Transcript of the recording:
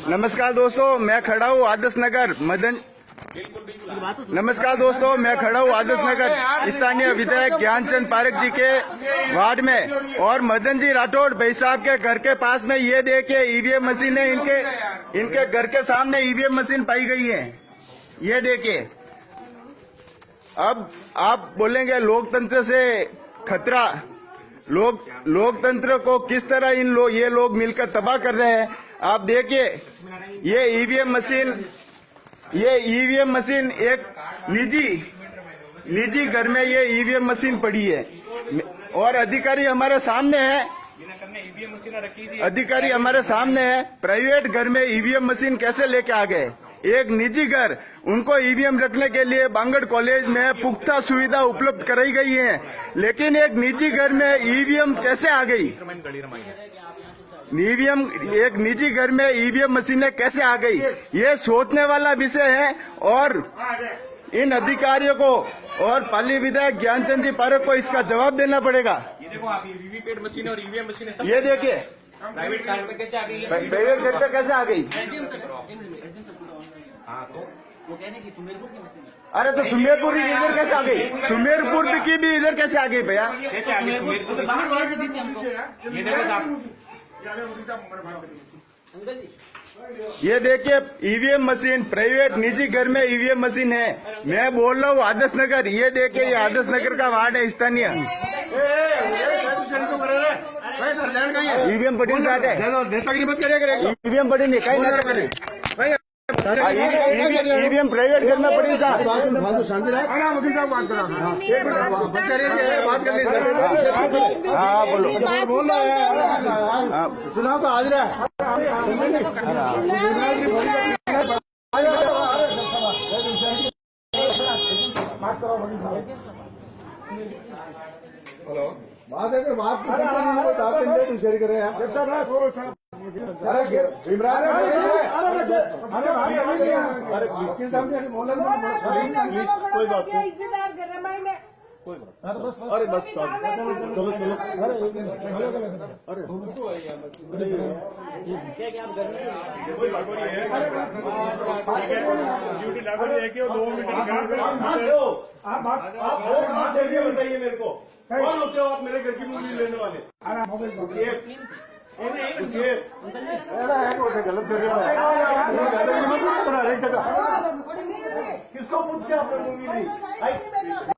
नमस्कार दोस्तों, मैं खड़ा हूँ आदर्श नगर नमस्कार दोस्तों, मैं खड़ा हूँ आदर्श नगर स्थानीय विधायक ज्ञानचंद पारेख जी के वार्ड में। और मदन जी राठौड़ भाई साहब के घर के पास में ये देखिए ईवीएम मशीनें इनके घर के सामने ईवीएम मशीन पाई गई है। ये देखिए, अब आप बोलेंगे लोकतंत्र से खतरा, लोकतंत्र को किस तरह ये लोग मिलकर तबाह कर रहे हैं। आप देखिए, ये ईवीएम मशीन एक निजी घर में ये ईवीएम मशीन पड़ी है और अधिकारी हमारे सामने है। प्राइवेट घर में ईवीएम मशीन कैसे लेके आ गए। एक निजी घर, उनको ईवीएम रखने के लिए बांगड़ कॉलेज में पुख्ता सुविधा उपलब्ध कराई गई है, लेकिन एक निजी घर में ईवीएम कैसे आ गई। एक निजी घर में ईवीएम मशीनें कैसे आ गई, ये सोचने वाला विषय है। और इन अधिकारियों को और पाली विधायक ज्ञानचंद जी पारेख को इसका जवाब देना पड़ेगा। ये देखो आप, वीवीपैट मशीन और ईवीएम मशीन, ये देखिए प्राइवेट कार पे कैसे आ गई, प्राइवेट घर पे कैसे आ गई। हाँ, तो वो कहने की सुमेरपुर की मशीन। अरे तो सुमेरपुर इधर कैसे आ गई, सुमेरपुर की भी इधर कैसे आ गई भैया। कैसे आ गई सुमेरपुर, ये देखो आप, ये देखिए ईवीएम मशीन, प्राइवेट निजी घर में ईवीएम मशीन है। मैं बोल रहा हूँ आदर्श नगर, ये देखिए ये आदर्श नगर का वार्ड है स्थानीय। ईवीएम पटी साठ है, ईवीएम पटी नहीं कहीं ना कहीं, ईवीएम प्राइवेट घर में पड़ी साहब। हाँ बोलो, चुनाव तो हाजिर है। हेलो, बात है कि बात शेयर करें आप। अरे इमरान वकील साहब ने कोई बात नहीं, अरे बस चलो अरे आप बताइए मेरे को, कौन होते हो आप मेरे घर की मूवी लेने वाले। गलत कर रहे हो, किसको पूछ के आपने मूवी ली।